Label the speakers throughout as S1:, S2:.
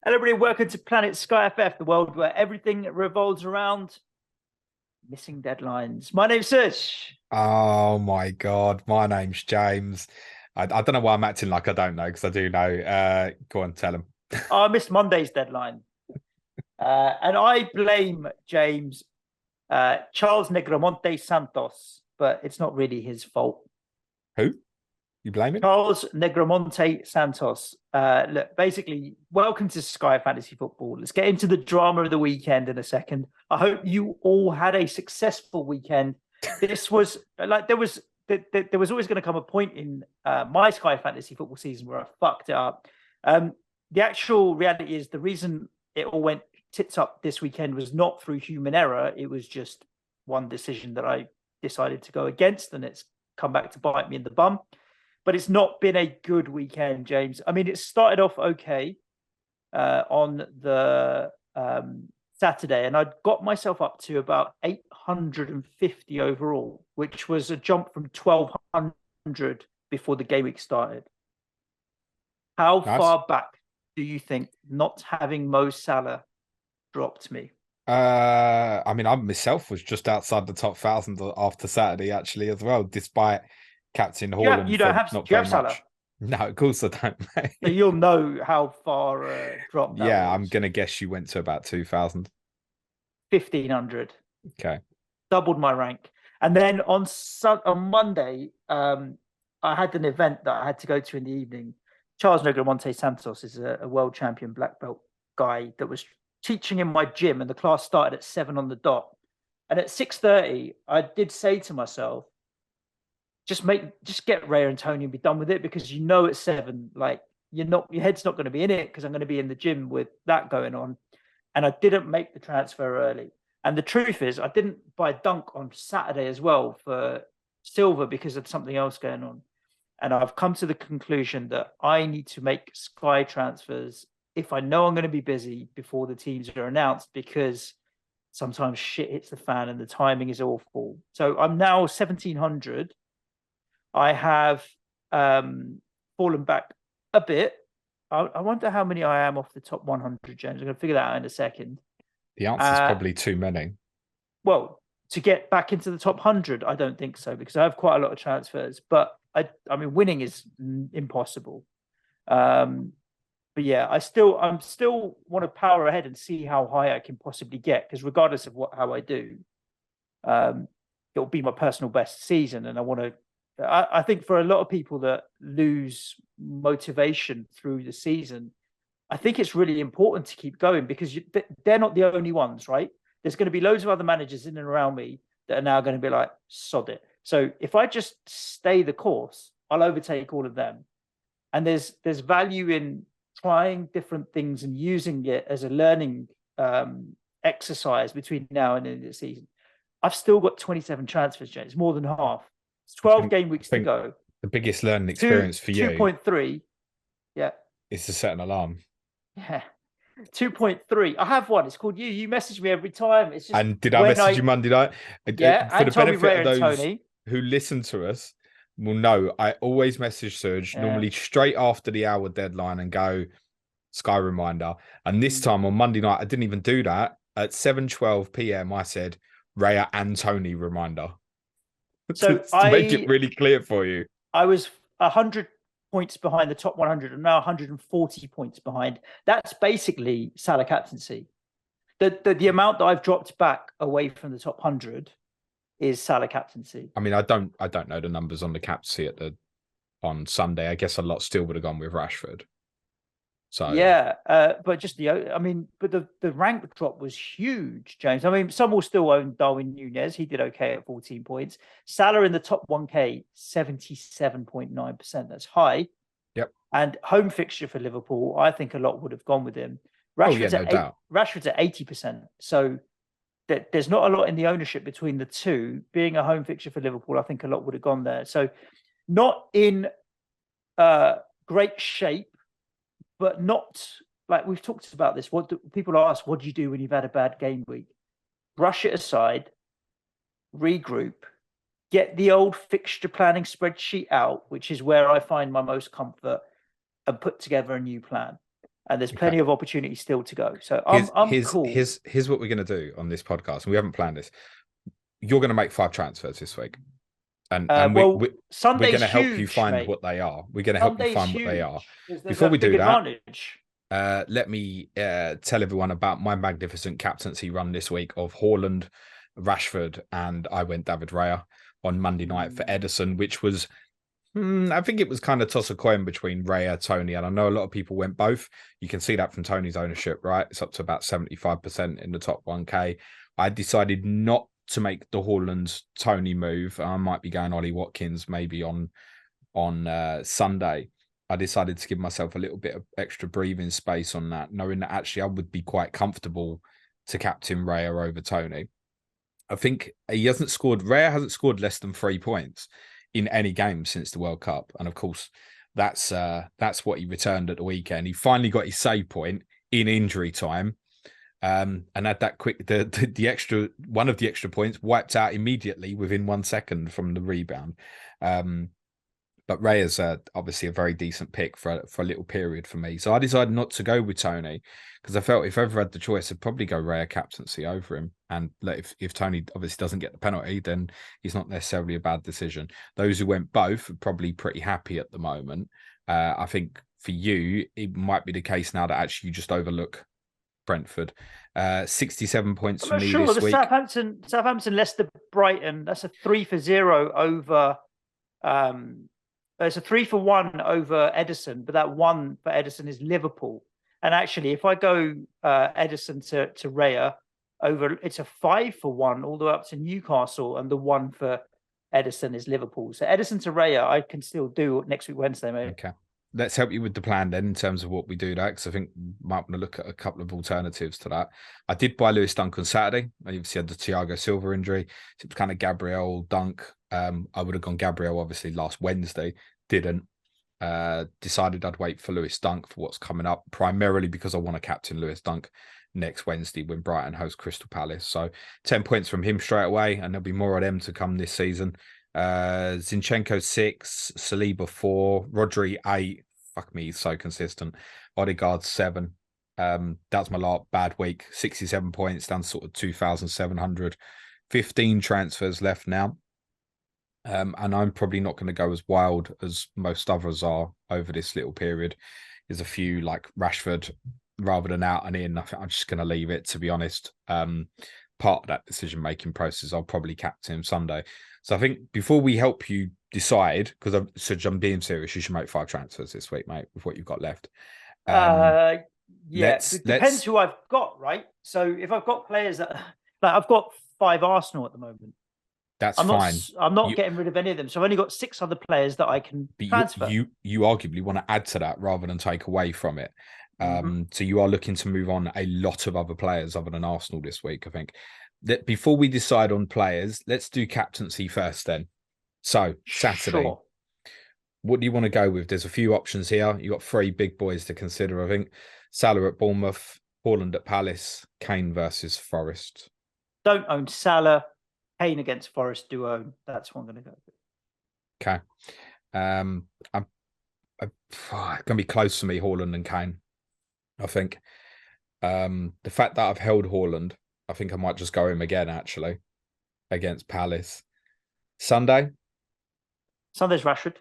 S1: Hello, everybody. Welcome to Planet SkyFF, the world where everything revolves around missing deadlines. My name's Serge.
S2: Oh my God, my name's James. I don't know why I'm acting like I don't know because I do know. Go on, tell him.
S1: I missed Monday's deadline. And I blame James, Charles Negromonte Santos, but it's not really his fault.
S2: Who? You blaming?
S1: Charles Negromonte Santos. Look, basically, welcome to Sky Fantasy Football. Let's get into the drama of the weekend in a second. I hope you all had a successful weekend. This was like there was always going to come a point in my Sky Fantasy Football season where I fucked it up. The actual reality is the reason it all went tits up this weekend was not through human error. It was just one decision that I decided to go against, and it's come back to bite me in the bum. But it's not been a good weekend, James. I mean, it started off okay on the Saturday, and I'd got myself up to about 850 overall, which was a jump from 1,200 before the game week started. How far back do you think not having Mo Salah dropped me?
S2: I mean, I myself was just outside the top 1,000 after Saturday, actually, as well, despite Captain Haaland
S1: You don't have,
S2: not
S1: do you
S2: very
S1: have Salah?
S2: much. No, of course I don't, mate.
S1: So you'll know how far dropped that
S2: Yeah,
S1: was.
S2: I'm going to guess you went to about 2,000.
S1: 1,500.
S2: Okay.
S1: Doubled my rank. And then on Monday, I had an event that I had to go to in the evening. Charles Negromonte Santos is a world champion black belt guy that was teaching in my gym, and the class started at 7 on the dot. And at 6:30, I did say to myself, just get Raya and Tony and be done with it, because you know at 7, like your head's not going to be in it because I'm going to be in the gym with that going on. And I didn't make the transfer early. And the truth is, I didn't buy Dunk on Saturday as well for Silver because of something else going on. And I've come to the conclusion that I need to make Sky transfers if I know I'm going to be busy before the teams are announced, because sometimes shit hits the fan and the timing is awful. So I'm now 1,700. I have fallen back a bit. I wonder how many I am off the top 100, James. I'm going to figure that out in a second.
S2: The answer is probably too many.
S1: Well, to get back into the top 100, I don't think so, because I have quite a lot of transfers. But I mean, winning is impossible. But yeah, I'm still want to power ahead and see how high I can possibly get, because regardless of how I do, it'll be my personal best season, and I want to. I think for a lot of people that lose motivation through the season, I think it's really important to keep going, because they're not the only ones, right? There's going to be loads of other managers in and around me that are now going to be like, sod it. So if I just stay the course, I'll overtake all of them. And there's value in trying different things and using it as a learning exercise between now and the end of the season. I've still got 27 transfers, James. It's more than half. It's 12 game weeks to go.
S2: The biggest learning experience for you
S1: 2.3. Yeah.
S2: is to set an alarm.
S1: Yeah. 2.3. I have one. It's called you. You message me every time. It's just.
S2: And did I message you Monday night?
S1: Yeah.
S2: For the benefit of those
S1: Tony
S2: who listen to us, will know I always message Serge normally straight after the hour deadline and go Sky reminder. And this time on Monday night, I didn't even do that. At 7:12 p.m, I said Raya and Tony reminder.
S1: So
S2: to make it really clear for you.
S1: I was 100 points behind the top 100 and now 140 points behind. That's basically Salah captaincy. The amount that I've dropped back away from the top 100 is Salah captaincy.
S2: I mean, I don't know the numbers on the captaincy on Sunday. I guess a lot still would have gone with Rashford. So
S1: yeah, but just the rank drop was huge, James. I mean, some will still own Darwin Nunez. He did okay at 14 points. Salah in the top 1K, 77.9%. That's high.
S2: Yep.
S1: And home fixture for Liverpool, I think a lot would have gone with him.
S2: Rashford's no doubt.
S1: Rashford's at 80%. So there's not a lot in the ownership between the two. Being a home fixture for Liverpool, I think a lot would have gone there. So not in great shape, but not like we've talked about this. People ask, what do you do when you've had a bad game week? Brush it aside, regroup, get the old fixture planning spreadsheet out, which is where I find my most comfort, and put together a new plan. and there's
S2: Okay.
S1: plenty of opportunity still to go. So I'm cool.
S2: Here's what we're going to do on this podcast, and we haven't planned this. You're going to make 5 transfers this week, and we're
S1: Sunday's
S2: going to help you
S1: huge,
S2: find
S1: mate.
S2: what they are. We're going to help you
S1: Sunday's
S2: find what they
S1: huge.
S2: are.
S1: There's
S2: Before
S1: a
S2: we
S1: big
S2: do that,
S1: advantage.
S2: let me tell everyone about my magnificent captaincy run this week of Haaland, Rashford, and I went David Raya on Monday night for Ederson, which was, I think it was kind of toss a coin between Raya, Tony, and I know a lot of people went both. You can see that from Tony's ownership, right? It's up to about 75% in the top 1K. I decided not to make the Haaland Tony move. I might be going Ollie Watkins maybe on Sunday. I decided to give myself a little bit of extra breathing space on that, knowing that actually I would be quite comfortable to captain Raya over Tony. I think Raya hasn't scored less than 3 points in any game since the World Cup. And of course, that's what he returned at the weekend. He finally got his save point in injury time. And had that quick, the extra, one of the extra points wiped out immediately within 1 second from the rebound. But Raya's obviously a very decent pick for a little period for me. So I decided not to go with Tony because I felt if I ever had the choice, I'd probably go Raya captaincy over him. And if Tony obviously doesn't get the penalty, then he's not necessarily a bad decision. Those who went both are probably pretty happy at the moment. I think for you, it might be the case now that actually you just overlook Brentford. 67 points for me this week.
S1: Southampton, Leicester, Brighton. That's a 3-0 over. It's a 3-1 over Ederson, but that one for Ederson is Liverpool. And actually, if I go Ederson to Raya over, it's a 5-1 all the way up to Newcastle, and the one for Ederson is Liverpool. So Ederson to Raya, I can still do next week Wednesday, mate.
S2: Okay. Let's help you with the plan then in terms of what we do that, because I think we might want to look at a couple of alternatives to that. I did buy Lewis Dunk on Saturday. I obviously had the Thiago Silva injury. So it was kind of Gabriel Dunk. I would have gone Gabriel obviously last Wednesday. Didn't. Decided I'd wait for Lewis Dunk for what's coming up, primarily because I want to captain Lewis Dunk next Wednesday when Brighton host Crystal Palace. So 10 points from him straight away, and there'll be more of them to come this season. Zinchenko 6, Saliba 4, Rodri 8. Fuck me, he's so consistent. Odegaard 7. That's my bad week. 67 points, down to sort of 2,700. 15 transfers left now. And I'm probably not going to go as wild as most others are over this little period. There's a few like Rashford rather than out and in. I think I'm just going to leave it, to be honest. Part of that decision-making process, I'll probably captain him Sunday. So I think before we help you decide, because I'm being serious, you should make 5 transfers this week, mate, with what you've got left.
S1: Yeah, it depends who I've got, right? So if I've got players that, like, I've got 5 Arsenal at the moment.
S2: That's fine.
S1: I'm not getting rid of any of them. So I've only got 6 other players that I can transfer.
S2: You arguably want to add to that rather than take away from it. So you are looking to move on a lot of other players other than Arsenal this week, I think. That before we decide on players, let's do captaincy first then. So Saturday,
S1: Sure.
S2: What do you want to go with? There's a few options here. You got 3 big boys to consider, I think. Salah at Bournemouth, Haaland at Palace, Kane versus Forest.
S1: Don't own Salah. Kane against Forest do own. That's what I'm going to go with.
S2: Okay. I'm going to be close to me, Haaland and Kane, I think. The fact that I've held Haaland, I think I might just go him again, actually, against Palace. Sunday's
S1: Rashford.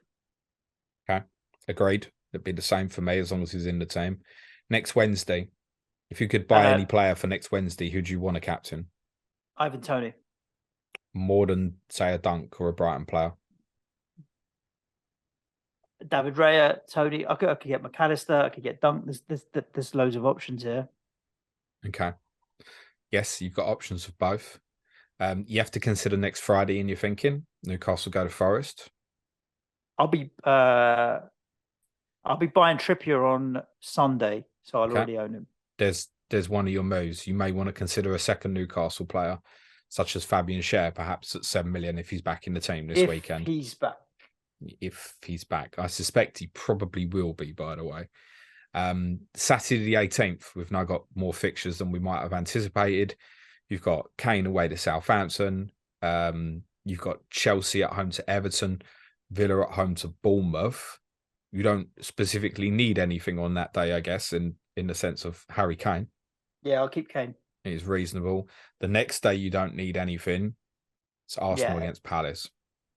S2: Okay. Agreed. It'd be the same for me as long as he's in the team. Next Wednesday, if you could buy any player for next Wednesday, who do you want to captain?
S1: Ivan Toney.
S2: More than, say, a Dunk or a Brighton player?
S1: David Raya, Toney. I could get McAllister. I could get Dunk. There's loads of options here.
S2: Okay. Yes, you've got options for both. You have to consider next Friday in your thinking. Newcastle go to Forest.
S1: I'll be buying Trippier on Sunday, so I'll already own him.
S2: There's one of your moves. You may want to consider a second Newcastle player, such as Fabian Schär, perhaps at 7 million if he's back in the team this weekend. If he's back. I suspect he probably will be, by the way. Saturday the 18th, we've now got more fixtures than we might have anticipated. You've got Kane away to Southampton. You've got Chelsea at home to Everton. Villa at home to Bournemouth. you don't specifically need anything on that day, I guess, in the sense of Harry Kane.
S1: Yeah, I'll keep Kane.
S2: It is reasonable. The next day you don't need anything. It's Arsenal against Palace.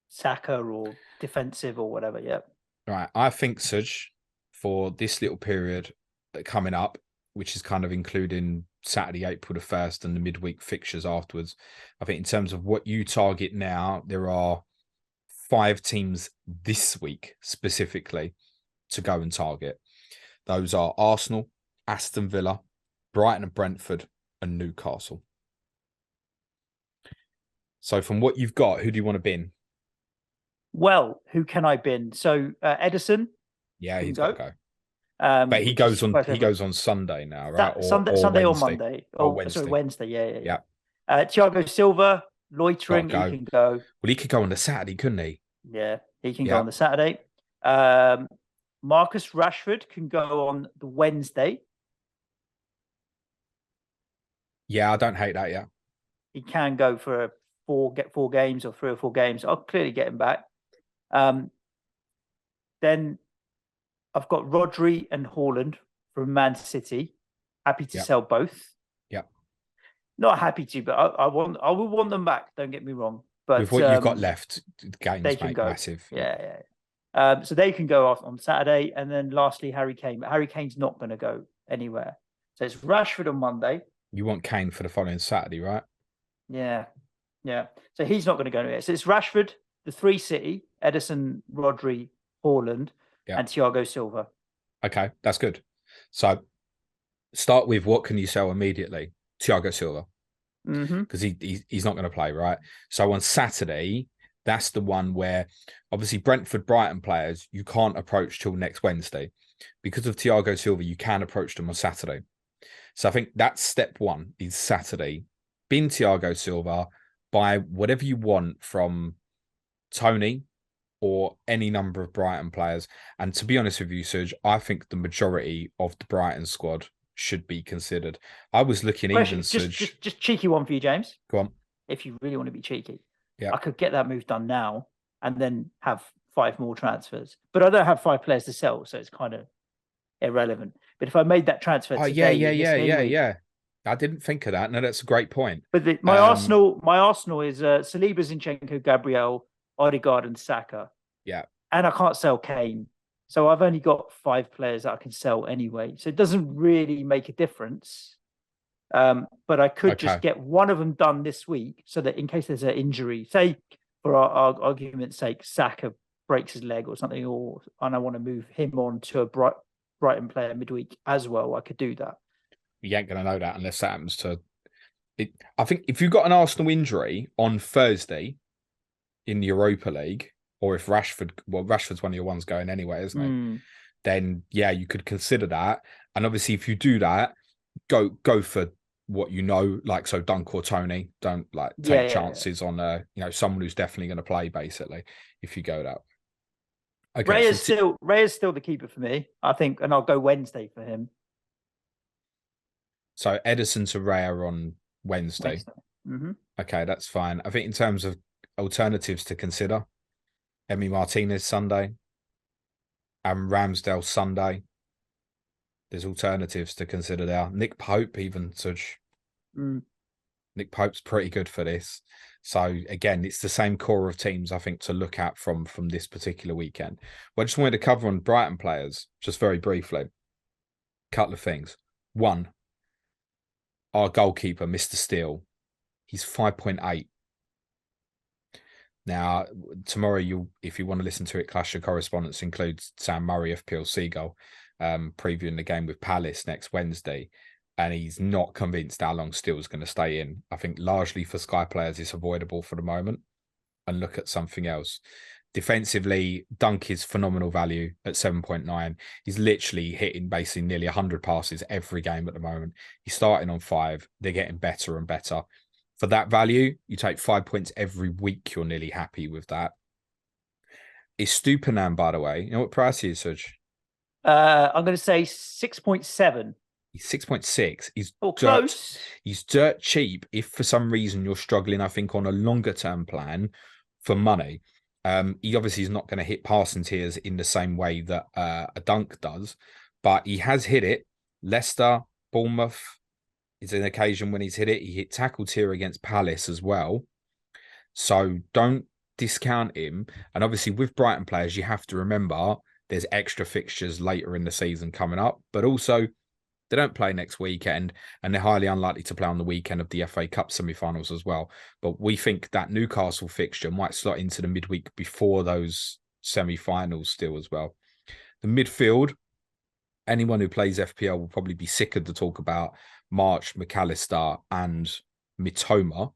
S1: Saka or defensive or whatever, yeah.
S2: Right. I think, Suj, for this little period coming up, which is kind of including Saturday, April the 1st and the midweek fixtures afterwards, I think in terms of what you target now, there are 5 teams this week specifically to go and target. Those are Arsenal, Aston Villa, Brighton and Brentford, and Newcastle. So from what you've got, who do you want to bin?
S1: Well, who can I bin? So Edison.
S2: Yeah, he's got to go. But he goes on Sunday now, right?
S1: Sunday or Monday.
S2: Or Wednesday.
S1: Sorry, Wednesday. Yeah. Thiago Silva, loitering, he can go.
S2: Well, he could go on the Saturday, couldn't he?
S1: Yeah, he can go on the Saturday. Marcus Rashford can go on the Wednesday.
S2: Yeah, I don't hate that, yeah.
S1: He can go for 4 games or 3 or 4 games. I'll clearly get him back. Then I've got Rodri and Haaland from Man City. Happy to sell both.
S2: Yeah.
S1: Not happy to, but I will want them back. Don't get me wrong. But
S2: with what you've got left, games
S1: they can go
S2: massive.
S1: Yeah. So they can go off on Saturday, and then lastly Harry Kane. But Harry Kane's not going to go anywhere. So it's Rashford on Monday.
S2: You want Kane for the following Saturday, right?
S1: Yeah. So he's not going to go anywhere. So it's Rashford, the 3 City, Edison, Rodri, Haaland, and Thiago Silva.
S2: Okay, that's good. So start with what can you sell immediately? Thiago Silva. Because he's not going to play, right? So on Saturday, that's the one where obviously Brentford Brighton players you can't approach till next Wednesday. Because of Thiago Silva, you can approach them on Saturday. So I think that's step 1 is Saturday. Bin Thiago Silva, buy whatever you want from Tony or any number of Brighton players. And to be honest with you, Serge, I think the majority of the Brighton squad should be considered. I was looking
S1: just cheeky one for you, James.
S2: Go on.
S1: If you really want to be cheeky, I could get that move done now and then have 5 more transfers. But I don't have 5 players to sell, so it's kind of irrelevant. But if I made that transfer today,
S2: yeah. I didn't think of that. No, that's a great point.
S1: But my Arsenal is Saliba, Zinchenko, Gabriel, Odegaard, and Saka.
S2: Yeah.
S1: And I can't sell Kane. So I've only got 5 players that I can sell anyway. So it doesn't really make a difference. But I could just get one of them done this week so that in case there's an injury, say for our argument's sake, Saka breaks his leg or something, and I want to move him on to a Brighton player midweek as well, I could do that.
S2: You ain't going to know that unless that happens to it. I think if you've got an Arsenal injury on Thursday in the Europa League, or if Rashford's one of your ones going anyway, isn't he? Then you could consider that. And obviously, if you do that, go for what you know, like so Dunk or Tony. Don't take chances on someone who's definitely going to play. Basically, if you go that. Okay,
S1: Ray is still the keeper for me, I think, and I'll go Wednesday for him.
S2: So Edison to Raya on Wednesday. Okay, that's fine. I think in terms of alternatives to consider, Emi Martinez Sunday and Ramsdale Sunday. There's alternatives to consider there. Nick Pope even such. Nick Pope's pretty good for this. So again, it's the same core of teams I think to look at from this particular weekend. Well, I just wanted to cover on Brighton players just very briefly. Couple of things. 1, our goalkeeper, Mr. Steele, he's 5.8. Now, tomorrow, if you want to listen to it, Clash of Correspondents includes Sam Murray, FPL Seagull, previewing the game with Palace next Wednesday. And he's not convinced how long Steele's going to stay in. I think largely for Sky players, it's avoidable for the moment. And look at something else. Defensively, Dunk is phenomenal value at 7.9. He's literally hitting basically nearly 100 passes every game at the moment. He's starting on 5. They're getting better and better. For that value, you take 5 points every week. You're nearly happy with that. Is Stupinan, by the way, you know what price he is, Suj?
S1: I'm going to say 6.7.
S2: He's 6.6.
S1: Close.
S2: He's dirt cheap if for some reason you're struggling, I think, on a longer term plan for money. He obviously is not going to hit passing tiers in the same way that a Dunk does, but he has hit it. Leicester, Bournemouth is an occasion when he's hit it. He hit tackle tier against Palace as well. So don't discount him. And obviously with Brighton players, you have to remember there's extra fixtures later in the season coming up, but also they don't play next weekend and they're highly unlikely to play on the weekend of the FA Cup semi-finals as well. But we think that Newcastle fixture might slot into the midweek before those semi-finals still as well. The midfield, anyone who plays FPL will probably be sick of the talk about March, McAllister and Mitoma.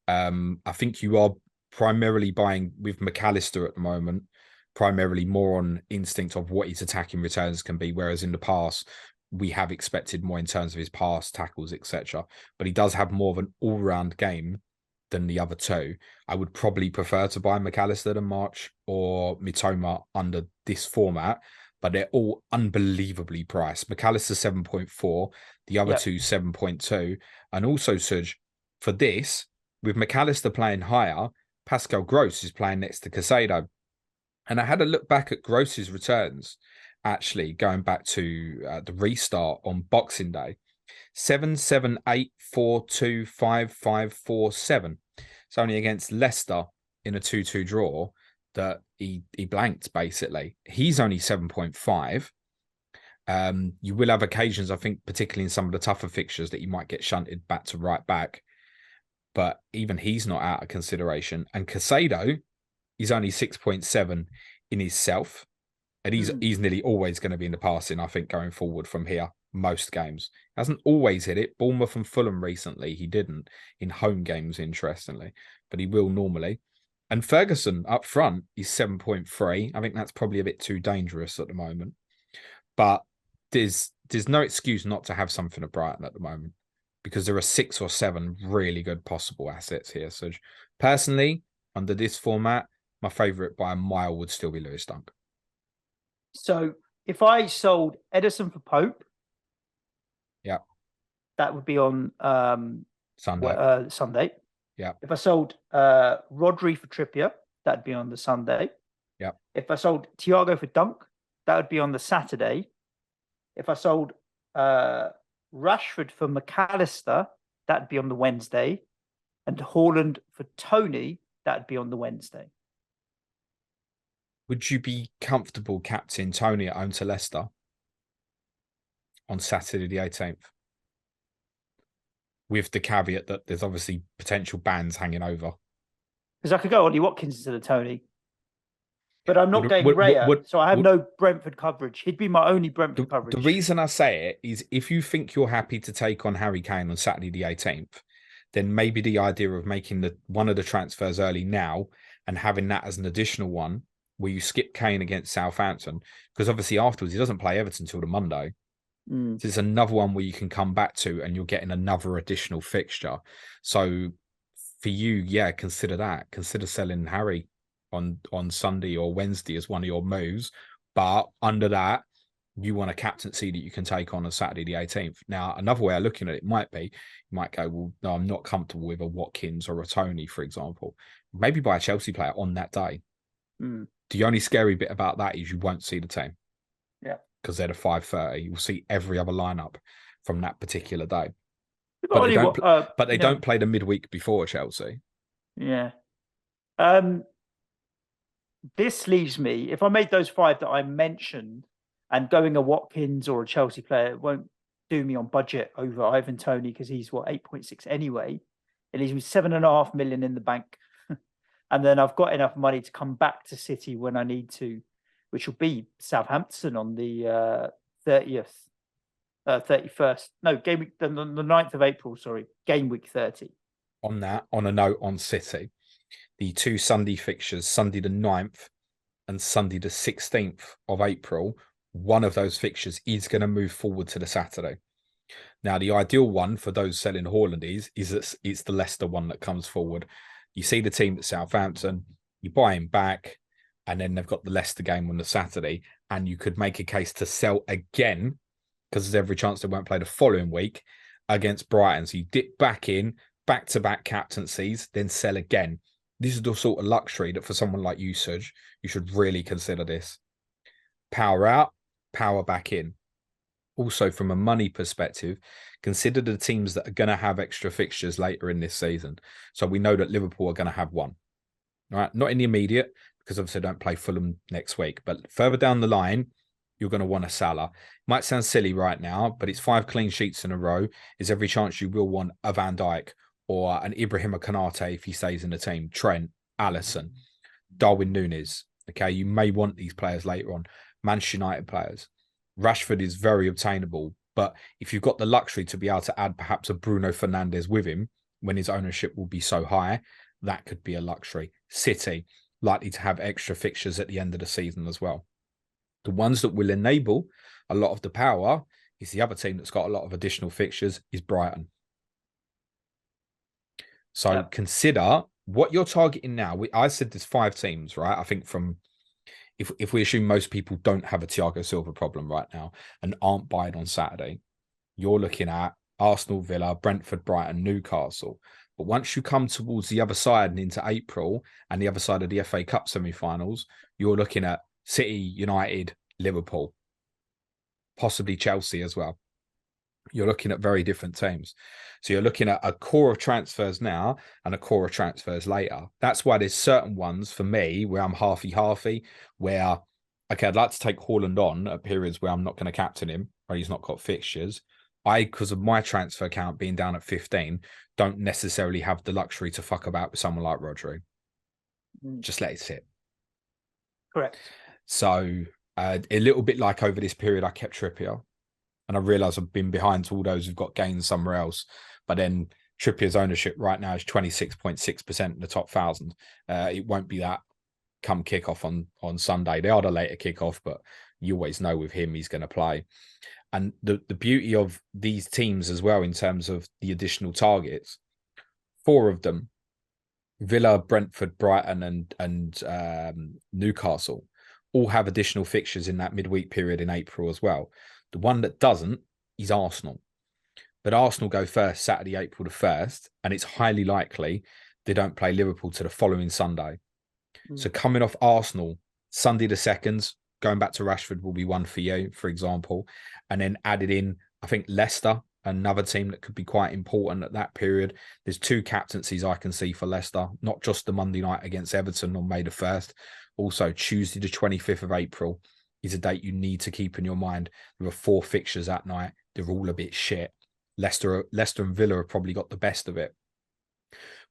S2: I think you are primarily buying with McAllister at the moment, primarily more on instinct of what his attacking returns can be, whereas in the past, we have expected more in terms of his pass, tackles, etc. But he does have more of an all-round game than the other two. I would probably prefer to buy McAllister than March or Mitoma under this format, but they're all unbelievably priced. McAllister 7.4, the other two 7.2. And also, Suj, for this, with McAllister playing higher, Pascal Gross is playing next to Caicedo. And I had a look back at Gross's returns, actually, going back to the restart on Boxing Day. 7, 7, 8, 4, 2, 5, 5, 4, 7. It's only against Leicester in a 2-2 draw that he blanked, basically. He's only 7.5. You will have occasions, I think, particularly in some of the tougher fixtures, that you might get shunted back to right back. But even he's not out of consideration. And Caicedo is only 6.7 in himself. And he's nearly always going to be in the passing, I think, going forward from here, most games. Hasn't always hit it. Bournemouth and Fulham recently, he didn't. In home games, interestingly. But he will normally. And Ferguson up front is 7.3. I think that's probably a bit too dangerous at the moment. But there's no excuse not to have something at Brighton at the moment, because there are 6 or 7 really good possible assets here. So personally, under this format, my favourite by a mile would still be Lewis Dunk.
S1: So if I sold Edison for Pope, that would be on Sunday.
S2: Yeah.
S1: If I sold Rodri for Trippier, that'd be on the Sunday.
S2: Yeah.
S1: If I sold Thiago for Dunk, that would be on the Saturday. If I sold Rashford for McAllister, that'd be on the Wednesday. And Haaland for Tony, that'd be on the Wednesday.
S2: Would you be comfortable captain Tony at home to Leicester on Saturday the 18th? With the caveat that there's obviously potential bans hanging over.
S1: Because I could go Ollie Watkins to the Tony. But I'm not getting Raya, so I have no Brentford coverage. He'd be my only Brentford coverage.
S2: The reason I say it is if you think you're happy to take on Harry Kane on Saturday the 18th, then maybe the idea of making one of the transfers early now and having that as an additional one where you skip Kane against Southampton, because obviously afterwards he doesn't play Everton until the Monday. So it's another one where you can come back to and you're getting another additional fixture. So for you, consider that. Consider selling Harry on Sunday or Wednesday as one of your moves. But under that, you want a captaincy that you can take on Saturday the 18th. Now, another way of looking at it might be, you might go, well, no, I'm not comfortable with a Watkins or a Tony, for example. Maybe buy a Chelsea player on that day. The only scary bit about that is you won't see the team.
S1: Yeah.
S2: Because they're the 5:30. You'll see every other lineup from that particular day.
S1: But
S2: they don't play the midweek before Chelsea.
S1: Yeah. This leaves me, if I made those 5 that I mentioned, and going a Watkins or a Chelsea player, it won't do me on budget over Ivan Toney because he's 8.6 anyway. It leaves me 7.5 million in the bank. And then I've got enough money to come back to City when I need to, which will be Southampton on the 31st. No, game week, the 9th of April, sorry, game week 30.
S2: On a note on City, the 2 Sunday fixtures, Sunday the 9th and Sunday the 16th of April, one of those fixtures is going to move forward to the Saturday. Now, the ideal one for those selling Haaland is that it's the Leicester one that comes forward. You see the team at Southampton, you buy him back, and then they've got the Leicester game on the Saturday, and you could make a case to sell again, because there's every chance they won't play the following week against Brighton. So you dip back in, back-to-back captaincies, then sell again. this is the sort of luxury that for someone like you, Suj, you should really consider this. Power out, power back in. Also, from a money perspective, consider the teams that are going to have extra fixtures later in this season. So we know that Liverpool are going to have one, right? Not in the immediate, because obviously they don't play Fulham next week. But further down the line, you're going to want a Salah. Might sound silly right now, but it's 5 clean sheets in a row. Is every chance you will want a Van Dijk or an Ibrahim Konate if he stays in the team. Trent, Alisson, Darwin Núñez. Okay, you may want these players later on. Manchester United players. Rashford is very obtainable, but if you've got the luxury to be able to add perhaps a Bruno Fernandes with him when his ownership will be so high, that could be a luxury. City, likely to have extra fixtures at the end of the season as well. The ones that will enable a lot of the power is the other team that's got a lot of additional fixtures is Brighton. So consider what you're targeting now. I said there's 5 teams, right? I think from if we assume most people don't have a Thiago Silva problem right now and aren't buying on Saturday, you're looking at Arsenal, Villa, Brentford, Brighton, Newcastle. But once you come towards the other side and into April and the other side of the FA Cup semi-finals, you're looking at City, United, Liverpool, possibly Chelsea as well. You're looking at very different teams. So you're looking at a core of transfers now and a core of transfers later. That's why there's certain ones for me where I'm halfy, where, okay, I'd like to take Haaland on at periods where I'm not going to captain him or he's not got fixtures. Because of my transfer count being down at 15, don't necessarily have the luxury to fuck about with someone like Rodri. Just let it sit.
S1: Correct.
S2: So a little bit like over this period, I kept Trippier. And I realise I've been behind to all those who've got gains somewhere else. But then Trippier's ownership right now is 26.6% in the top 1,000. It won't be that come kickoff on Sunday. They are the later kickoff, but you always know with him he's going to play. And the beauty of these teams as well in terms of the additional targets, 4 of them, Villa, Brentford, Brighton and Newcastle, all have additional fixtures in that midweek period in April as well. The one that doesn't is Arsenal. But Arsenal go first Saturday, April the 1st, and it's highly likely they don't play Liverpool to the following Sunday. So coming off Arsenal, Sunday the 2nd, going back to Rashford will be one for you, for example. And then added in, I think, Leicester, another team that could be quite important at that period. There's 2 captaincies I can see for Leicester, not just the Monday night against Everton on May the 1st. Also, Tuesday the 25th of April is a date you need to keep in your mind. There are 4 fixtures that night. They're all a bit shit. Leicester and Villa have probably got the best of it,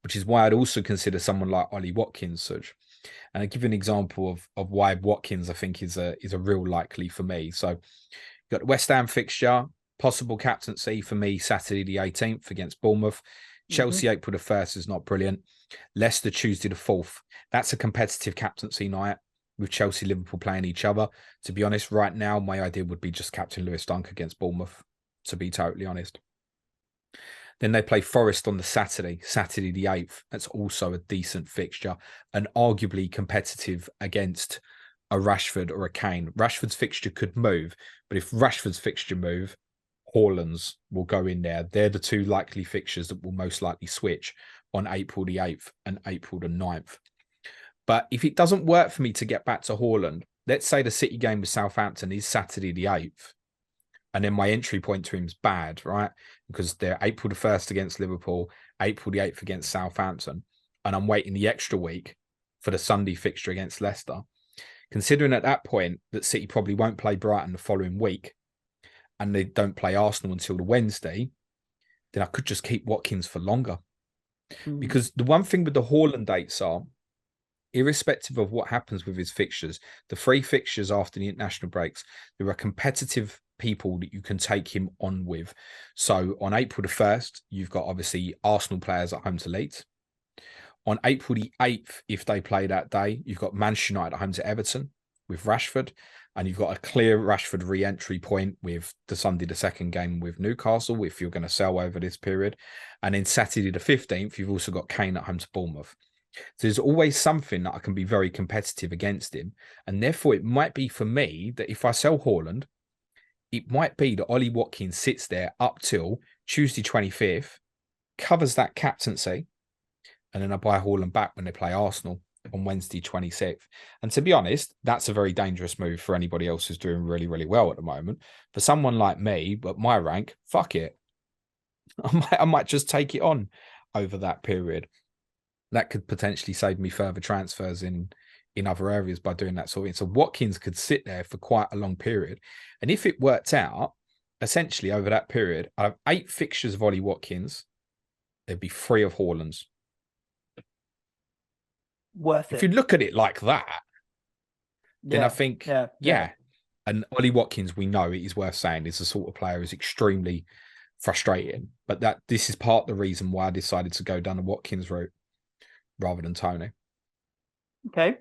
S2: which is why I'd also consider someone like Ollie Watkins, Suj. And I'll give you an example of why Watkins, I think, is a real likely for me. So you've got the West Ham fixture, possible captaincy for me Saturday the 18th against Bournemouth. Chelsea, April the 1st is not brilliant. Leicester, Tuesday the 4th. That's a competitive captaincy night with Chelsea, Liverpool playing each other. To be honest, right now, my idea would be just captain Lewis Dunk against Bournemouth, to be totally honest. Then they play Forest on the Saturday the 8th. That's also a decent fixture and arguably competitive against a Rashford or a Kane. Rashford's fixture could move, but if Rashford's fixture move, Haaland's will go in there. They're the 2 likely fixtures that will most likely switch on April the 8th and April the 9th. But if it doesn't work for me to get back to Haaland, let's say the City game with Southampton is Saturday the 8th, and then my entry point to him is bad, right? Because they're April the 1st against Liverpool, April the 8th against Southampton, and I'm waiting the extra week for the Sunday fixture against Leicester. Considering at that point that City probably won't play Brighton the following week, and they don't play Arsenal until the Wednesday, then I could just keep Watkins for longer. Because the one thing with the Haaland dates are, irrespective of what happens with his fixtures, the 3 fixtures after the international breaks, there are competitive people that you can take him on with. So on April the 1st, you've got obviously Arsenal players at home to Leeds. On April the 8th, if they play that day, you've got Manchester United at home to Everton with Rashford. And you've got a clear Rashford re-entry point with the Sunday the 2nd game with Newcastle, if you're going to sell over this period. And then Saturday the 15th, you've also got Kane at home to Bournemouth. So there's always something that I can be very competitive against him. And therefore, it might be for me that if I sell Haaland, it might be that Ollie Watkins sits there up till Tuesday 25th, covers that captaincy, and then I buy Haaland back when they play Arsenal on Wednesday 26th. And to be honest, that's a very dangerous move for anybody else who's doing really, really well at the moment. For someone like me, but my rank, fuck it. I might just take it on over that period. That could potentially save me further transfers in other areas by doing that sort of thing. So Watkins could sit there for quite a long period. And if it worked out, essentially over that period, I have 8 fixtures of Ollie Watkins. There'd be 3 of Haaland's.
S1: Worth
S2: If
S1: it.
S2: you look at it like that, then I think, yeah. And Ollie Watkins, we know it is worth saying, is the sort of player who's extremely frustrating. But this is part of the reason why I decided to go down the Watkins route rather than Tony.
S1: Okay.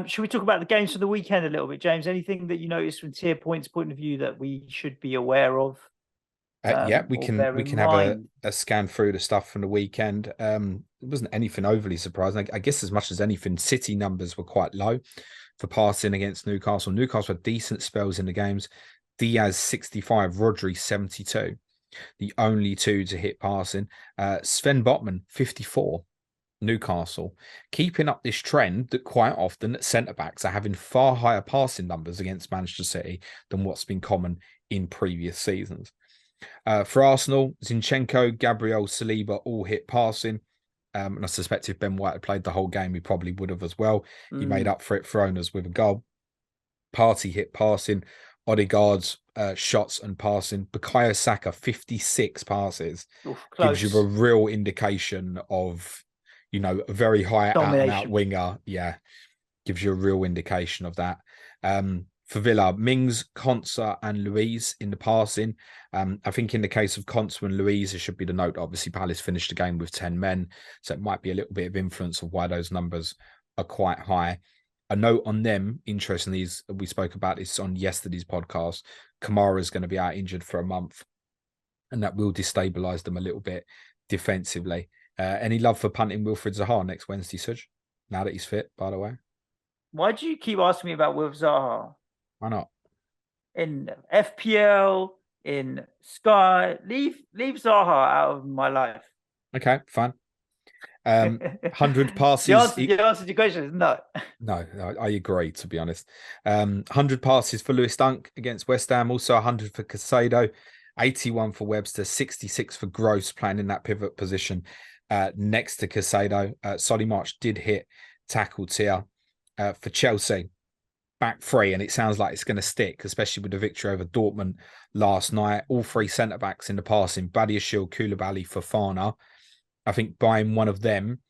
S1: Should we talk about the games for the weekend a little bit, James? Anything that you noticed from tier points point of view that we should be aware of?
S2: Yeah, we can have a scan through the stuff from the weekend. It wasn't anything overly surprising. I guess as much as anything, City numbers were quite low for passing against Newcastle. Newcastle had decent spells in the games. Diaz 65, Rodri 72, the only 2 to hit passing. Sven Botman 54. Newcastle, keeping up this trend that quite often centre-backs are having far higher passing numbers against Manchester City than what's been common in previous seasons. For Arsenal, Zinchenko, Gabriel, Saliba all hit passing. And I suspect if Ben White had played the whole game, he probably would have as well. He made up for it for owners with a goal. Partey hit passing. Odegaard's shots and passing. Bukayo Saka, 56 passes. Gives you a real indication of, a very high out-and-out winger. Yeah, gives you a real indication of that. For Villa, Mings, Konsa and Luiz in the passing. I think in the case of Konsa and Luiz, it should be the note that obviously Palace finished the game with 10 men. So it might be a little bit of influence of why those numbers are quite high. A note on them, interestingly, is we spoke about this on yesterday's podcast. Kamara is going to be out injured for a month, and that will destabilise them a little bit defensively. Any love for punting Wilfried Zaha next Wednesday, Suj? Now that he's fit, by the way.
S1: Why do you keep asking me about Wilf Zaha?
S2: Why not?
S1: In FPL, in Sky, leave Zaha out of my life.
S2: Okay, fine. 100 passes.
S1: The answer to your question is no.
S2: No, I agree, to be honest. 100 passes for Lewis Dunk against West Ham. Also 100 for Casado. 81 for Webster. 66 for Gross, playing in that pivot position next to Casado. Solly March did hit tackle tier. For Chelsea, back 3, and it sounds like it's going to stick, especially with the victory over Dortmund last night. All 3 centre-backs in the passing. Badiashile, Koulibaly, Fofana. I think buying one of them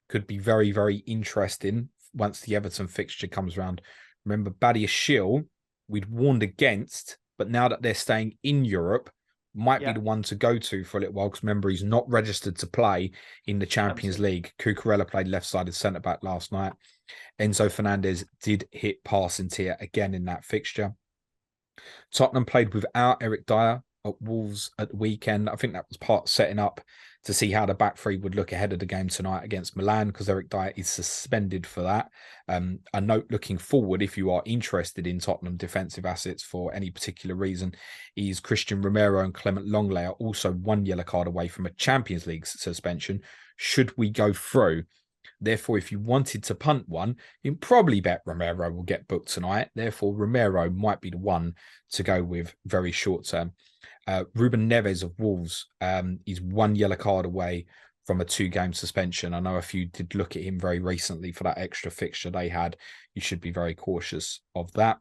S2: could be very, very interesting once the Everton fixture comes around. Remember, Badiashile, we'd warned against, but now that they're staying in Europe, might be the one to go to for a little while, because remember, he's not registered to play in the Champions League. Cucurella played left-sided centre-back last night. Enzo Fernandez did hit passing tier again in that fixture. Tottenham played without Eric Dyer at Wolves at the weekend. I think that was part setting up to see how the back 3 would look ahead of the game tonight against Milan, because Eric Dyer is suspended for that. A note looking forward, if you are interested in Tottenham defensive assets for any particular reason, is Christian Romero and Clement Longley are also 1 yellow card away from a Champions League suspension should we go through. Therefore, if you wanted to punt one, you can probably bet Romero will get booked tonight. Therefore, Romero might be the one to go with very short term. Ruben Neves of Wolves is 1 yellow card away from a 2-game suspension. I know a few did look at him very recently for that extra fixture they had. You should be very cautious of that.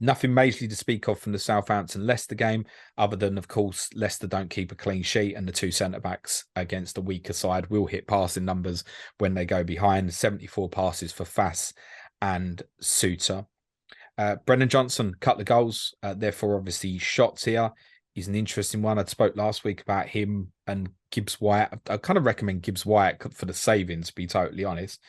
S2: Nothing majorly to speak of from the Southampton-Leicester game, other than, of course, Leicester don't keep a clean sheet, and the 2 centre-backs against the weaker side will hit passing numbers when they go behind. 74 passes for Fass and Suter. Brennan Johnson cut the goals, therefore obviously shots here is an interesting one. I spoke last week about him and Gibbs White. I kind of recommend Gibbs White for the saving, to be totally honest.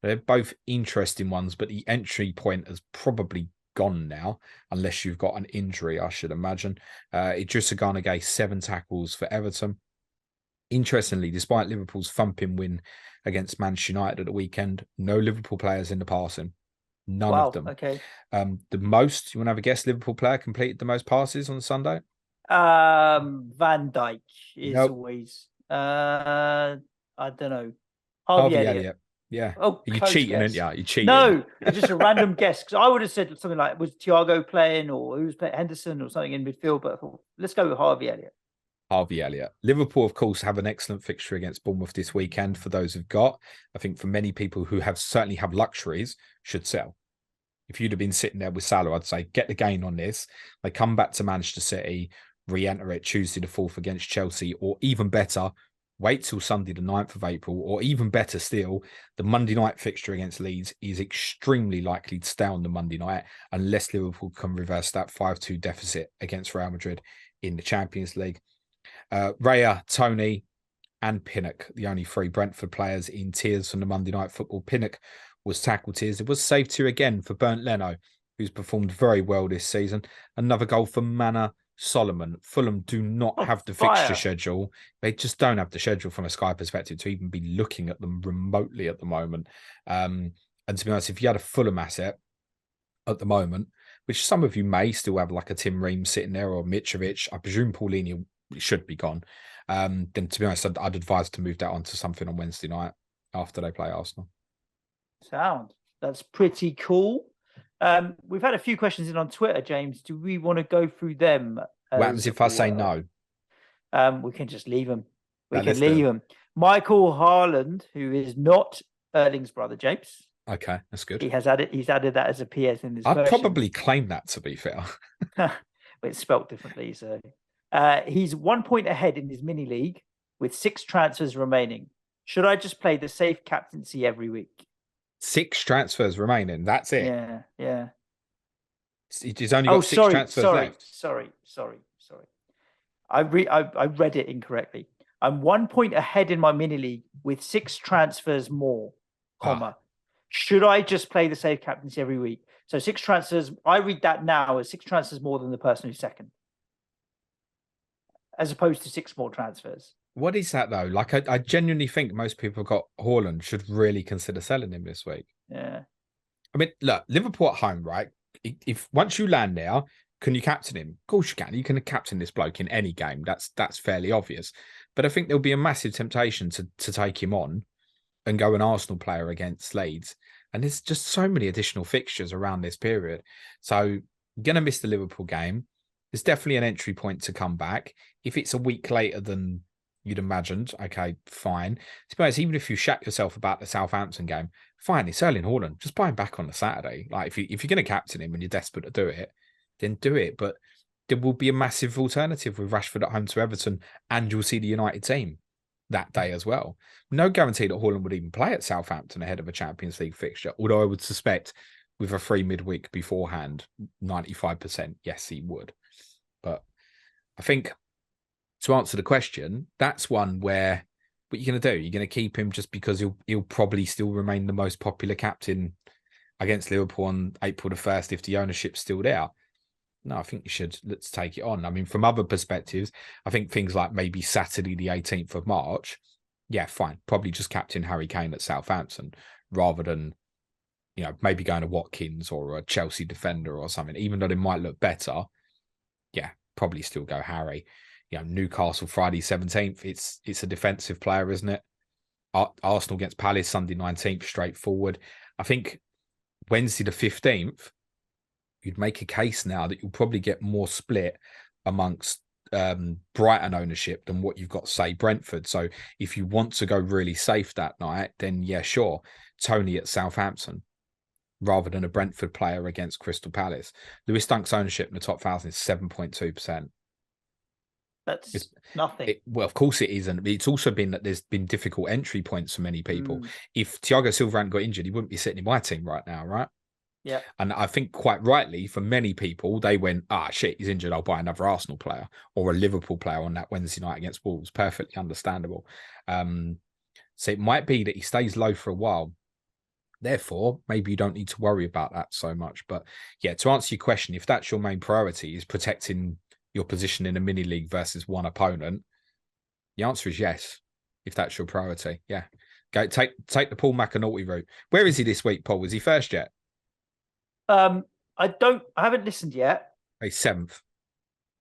S2: They're both interesting ones, but the entry point has probably gone now, unless you've got an injury, I should imagine. Idrissa Gana Gueye, 7 tackles for Everton. Interestingly, despite Liverpool's thumping win against Manchester United at the weekend, no Liverpool players in the passing. None of them.
S1: Okay.
S2: The most, you want to have a guess, Liverpool player completed the most passes on Sunday?
S1: Van Dijk is always I don't know.
S2: Harvey
S1: Elliott.
S2: Elliott. Yeah.
S1: Oh,
S2: You
S1: close
S2: cheating, aren't
S1: guess.
S2: you? You cheating.
S1: No, it's just a random guess. Because I would have said something like, was Thiago playing or who was playing Henderson or something in midfield? But I thought, let's go with Harvey Elliott.
S2: Harvey Elliott. Liverpool, of course, have an excellent fixture against Bournemouth this weekend. For those who've got, I think for many people who have certainly have luxuries, should sell. If you'd have been sitting there with Salah, I'd say get the gain on this. They come back to Manchester City, re-enter it Tuesday the 4th against Chelsea, or even better, wait till Sunday the 9th of April, or even better still, the Monday night fixture against Leeds is extremely likely to stay on the Monday night unless Liverpool can reverse that 5-2 deficit against Real Madrid in the Champions League. Raya, Tony, and Pinnock, the only 3 Brentford players in tears from the Monday Night Football. Pinnock was tackled tears. It was saved to again for Bernd Leno, who's performed very well this season. Another goal for Mana Solomon. Fulham do not have the fixture schedule. They just don't have the schedule from a Sky perspective to even be looking at them remotely at the moment. And to be honest, if you had a Fulham asset at the moment, which some of you may still have, like a Tim Ream sitting there or Mitrovic, I presume Paulinho should be gone. Then to be honest, I'd advise to move that on to something on Wednesday night after they play Arsenal.
S1: Sound. That's pretty cool. We've had a few questions in on Twitter, James. Do we want to go through them?
S2: What happens if I say no?
S1: We can just leave them. We
S2: Yeah,
S1: can leave them. Michael Haaland, who is not Erling's brother, James.
S2: Okay, that's good.
S1: He's added that as a PS in this
S2: I'd
S1: version.
S2: probably claim that, to be fair.
S1: It's spelt differently. So he's 1 point ahead in his mini league with 6 transfers remaining. Should I just play the safe captaincy every week?
S2: 6 transfers remaining. That's it.
S1: Yeah.
S2: He's only got 6 transfers left.
S1: Sorry. I read it incorrectly. I'm 1 point ahead in my mini league with 6 transfers more, comma. Should I just play the safe captaincy every week? So 6 transfers, I read that now as 6 transfers more than the person who's second, as opposed to 6 more transfers.
S2: What is that, though? Like, I genuinely think most people got Haaland should really consider selling him this week.
S1: Yeah.
S2: I mean, look, Liverpool at home, right? If once you land there, can you captain him? Of course you can. You can captain this bloke in any game. That's fairly obvious. But I think there'll be a massive temptation to take him on and go an Arsenal player against Leeds. And there's just so many additional fixtures around this period. So you're going to miss the Liverpool game. There's definitely an entry point to come back. If it's a week later than you'd imagined, okay, fine. To be honest, even if you shat yourself about the Southampton game, fine, it's Erling Haaland. Just buy him back on the Saturday. Like, if you're going to captain him and you're desperate to do it, then do it. But there will be a massive alternative with Rashford at home to Everton, and you'll see the United team that day as well. No guarantee that Haaland would even play at Southampton ahead of a Champions League fixture, although I would suspect with a free midweek beforehand, 95%, yes, he would. But I think to answer the question, that's one where what you're going to do, you're going to keep him just because he'll probably still remain the most popular captain against Liverpool on April the 1st if the ownership's still there. No, I think let's take it on. I mean, from other perspectives, I think things like maybe Saturday the 18th of March, yeah, fine. Probably just captain Harry Kane at Southampton rather than, maybe going to Watkins or a Chelsea defender or something, even though they might look better. Yeah, probably still go Harry. Newcastle Friday 17th, it's a defensive player, isn't it? Arsenal against Palace Sunday 19th, straightforward. I think Wednesday the 15th, you'd make a case now that you'll probably get more split amongst Brighton ownership than what you've got, say, Brentford. So if you want to go really safe that night, then yeah, sure. Tony at Southampton rather than a Brentford player against Crystal Palace. Lewis Dunk's ownership in the top 1,000 is 7.2%.
S1: That's nothing.
S2: Well, of course it isn't. It's also been that there's been difficult entry points for many people. If Thiago Silva hadn't got injured, he wouldn't be sitting in my team right now, right?
S1: Yeah.
S2: And I think quite rightly for many people, they went, shit, he's injured. I'll buy another Arsenal player or a Liverpool player on that Wednesday night against Wolves. Perfectly understandable. So it might be that he stays low for a while. Therefore, maybe you don't need to worry about that so much. But yeah, to answer your question, if that's your main priority is protecting your position in a mini league versus one opponent, the answer is yes. If that's your priority, yeah. Go take the Paul McAnulty route. Where is he this week, Paul? Was he first yet?
S1: I haven't listened yet.
S2: He's 7th.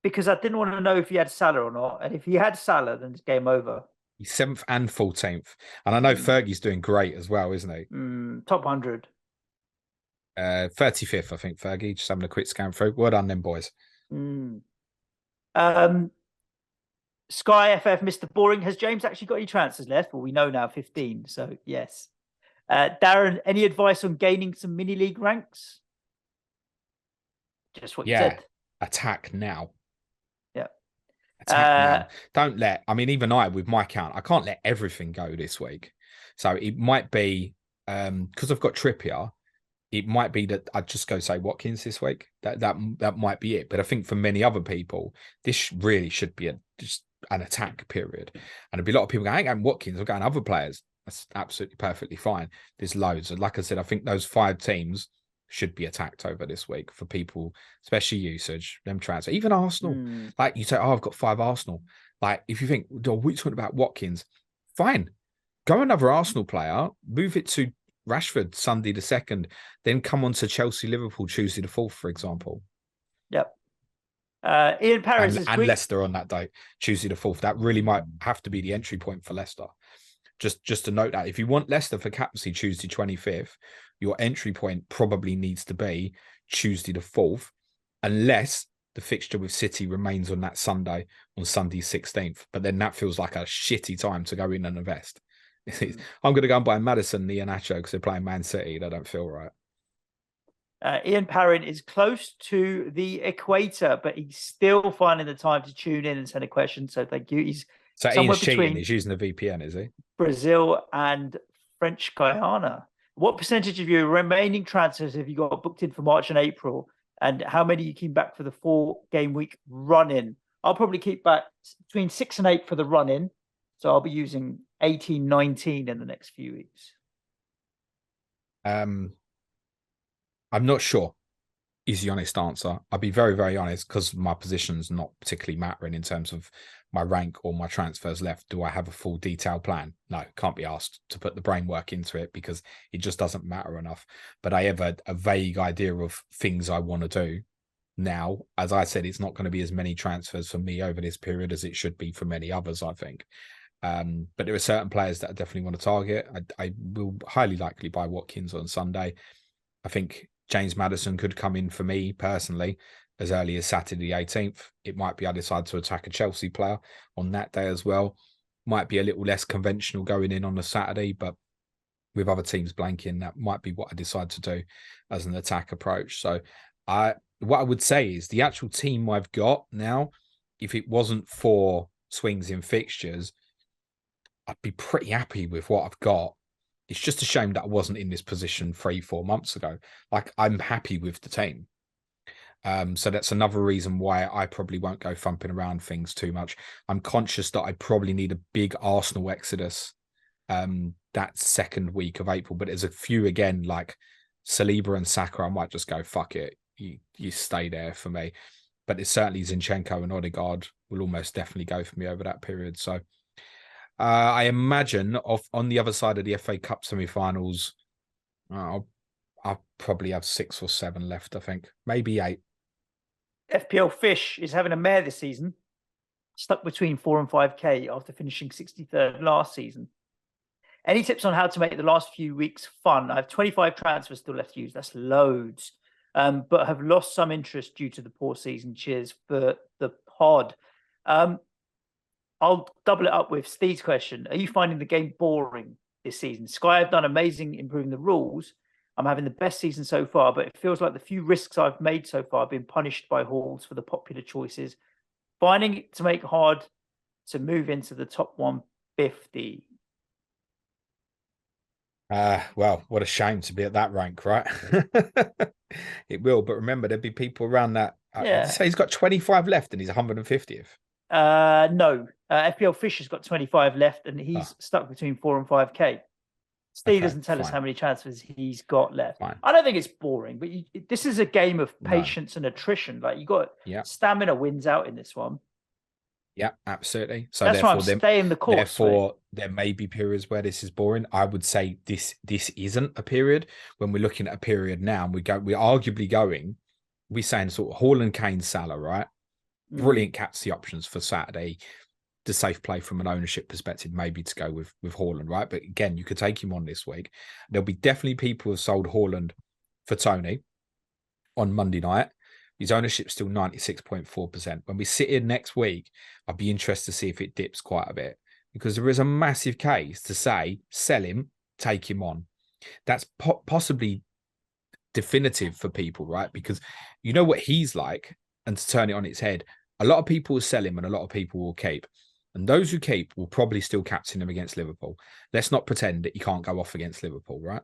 S1: Because I didn't want to know if he had Salah or not. And if he had Salah, then it's game over.
S2: He's 7th and 14th. And I know Fergie's doing great as well, isn't he?
S1: Top 100.
S2: 35th, I think, Fergie. Just having a quick scan through. Well done, them boys.
S1: SkyFF, Mr. Boring. Has James actually got any transfers left? Well, we know now 15. So, yes. Darren, any advice on gaining some mini league ranks? Just what you said.
S2: Attack now.
S1: Yeah.
S2: Attack now. Don't let, I mean, even I, with my count, I can't let everything go this week. So it might be, because I've got Trippier, it might be that I'd just go say Watkins this week. That might be it. But I think for many other people, this really should be just an attack period. And there'll be a lot of people going, I ain't going Watkins, I'm going other players. That's absolutely perfectly fine. There's loads. And like I said, I think those 5 teams should be attacked over this week for people, especially usage, them transfer. Even Arsenal. Like you say, oh, I've got 5 Arsenal. Like if you think, oh, we're talking about Watkins, fine. Go another Arsenal player, move it to Rashford Sunday the 2nd, then come on to Chelsea, Liverpool Tuesday the 4th, for example.
S1: Yep. Ian Paris
S2: and Leicester on that day, Tuesday the 4th. That really might have to be the entry point for Leicester. Just to note that if you want Leicester for captaincy Tuesday 25th, your entry point probably needs to be Tuesday the 4th, unless the fixture with City remains on that Sunday, on Sunday 16th. But then that feels like a shitty time to go in and invest. I'm going to go and buy Maddison, Iheanacho, because they're playing Man City. That don't feel right.
S1: Ian Parrin is close to the equator, but he's still finding the time to tune in and send a question. So thank you. He's
S2: so Ian's cheating. He's using the VPN, is he? Brazil
S1: and French Guyana. What percentage of your remaining transfers have you got booked in for March and April? And how many you keep back for the 4-game week run-in? I'll probably keep back between 6 and 8 for the run-in. So I'll be using 18, 19 in the next few weeks.
S2: I'm not sure is the honest answer. I'll be very, very honest, because my position's not particularly mattering in terms of my rank or my transfers left. Do I have a full detailed plan? No, can't be asked to put the brain work into it because it just doesn't matter enough. But I have a vague idea of things I want to do. Now, as I said, it's not going to be as many transfers for me over this period as it should be for many others, I think. But there are certain players that I definitely want to target. I will highly likely buy Watkins on Sunday. I think James Maddison could come in for me personally as early as Saturday the 18th. It might be I decide to attack a Chelsea player on that day as well. Might be a little less conventional going in on a Saturday, but with other teams blanking, that might be what I decide to do as an attack approach. So what I would say is the actual team I've got now, if it wasn't for swings in fixtures, I'd be pretty happy with what I've got. It's just a shame that I wasn't in this position 3-4 months ago. Like, I'm happy with the team. So that's another reason why I probably won't go thumping around things too much. I'm conscious that I probably need a big Arsenal exodus that 2nd week of April. But there's a few, again, like Saliba and Saka, I might just go, fuck it. You stay there for me. But it's certainly Zinchenko and Odegaard will almost definitely go for me over that period. So I imagine on the other side of the FA Cup semi-finals, I'll probably have 6 or 7 left, I think. Maybe 8.
S1: FPL Fish is having a mare this season. Stuck between 4 and 5k after finishing 63rd last season. Any tips on how to make the last few weeks fun? I have 25 transfers still left to use. That's loads. But have lost some interest due to the poor season. Cheers for the pod. I'll double it up with Steve's question. Are you finding the game boring this season? Sky have done amazing improving the rules. I'm having the best season so far, but it feels like the few risks I've made so far have been punished by Halls for the popular choices. Finding it to make hard to move into the top 150.
S2: Well, what a shame to be at that rank, right? It will, but remember, there'd be people around that.
S1: Yeah.
S2: Say he's got 25 left and he's 150th.
S1: No. FPL Fish has got 25 left and he's stuck between 4 and 5k. Steve doesn't tell us how many transfers he's got left.
S2: Fine.
S1: I don't think it's boring, but this is a game of patience and attrition. Like, you got stamina wins out in this one.
S2: Yeah, absolutely. So
S1: that's why I'm staying the course.
S2: Therefore, there may be periods where this is boring. I would say this isn't a period. When we're looking at a period now, and we're arguably going, we're saying sort of Haaland, Kane, Salah, right? Brilliant captaincy options for Saturday. the safe play from an ownership perspective, maybe to go with Haaland, right? But again, you could take him on this week. There'll be definitely people who have sold Haaland for Tony on Monday night. His ownership's still 96.4%. When we sit in next week, I'd be interested to see if it dips quite a bit, because there is a massive case to say, sell him, take him on. That's possibly definitive for people, right? Because you know what he's like, and to turn it on its head, a lot of people will sell him and a lot of people will keep. And those who keep will probably still captain him against Liverpool. Let's not pretend that he can't go off against Liverpool, right?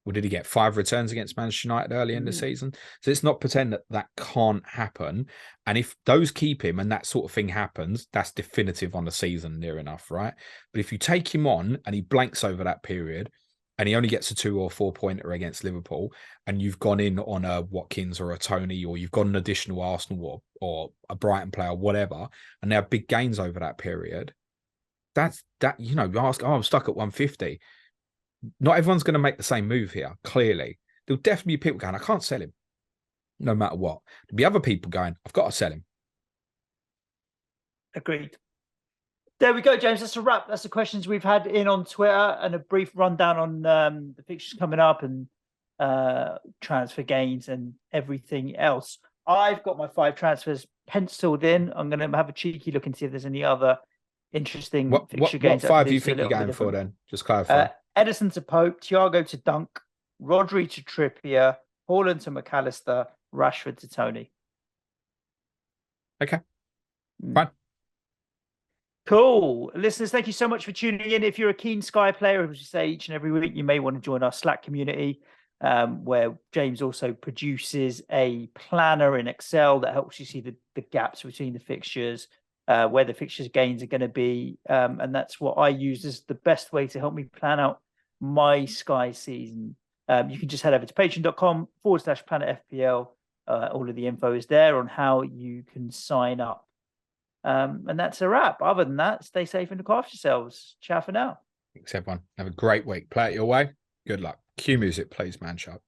S2: Or did he get 5 returns against Manchester United early in the season? So let's not pretend that that can't happen. And if those keep him and that sort of thing happens, that's definitive on the season near enough, right? But if you take him on and he blanks over that period and he only gets a 2 or 4 pointer against Liverpool, and you've gone in on a Watkins or a Tony, or you've got an additional Arsenal or a Brighton player, whatever, and they have big gains over that period, that's that, you know, you ask, oh, I'm stuck at 150. Not everyone's going to make the same move here, clearly. There'll definitely be people going, I can't sell him, no matter what. There'll be other people going, I've got to sell him.
S1: Agreed. There we go, James. That's a wrap. That's the questions we've had in on Twitter, and a brief rundown on the fixtures coming up and transfer gains and everything else. I've got my 5 transfers penciled in. I'm going to have a cheeky look and see if there's any other interesting fixture gains.
S2: What 5 do you think you're going for then? Just clarify.
S1: Edison to Pope, Thiago to Dunk, Rodri to Trippier, Haaland to McAllister, Rashford to Tony.
S2: Okay. Fine.
S1: Cool. Listeners, thank you so much for tuning in. If you're a keen Sky player, as we say each and every week, you may want to join our Slack community, where James also produces a planner in Excel that helps you see the gaps between the fixtures, where the fixtures gains are going to be. And that's what I use as the best way to help me plan out my Sky season. You can just head over to patreon.com/Planet FPL. All of the info is there on how you can sign up. And that's a wrap. Other than that, stay safe and look after yourselves. Ciao for now.
S2: Thanks, everyone. Have a great week. Play it your way. Good luck. Cue music, please, man. Sharp.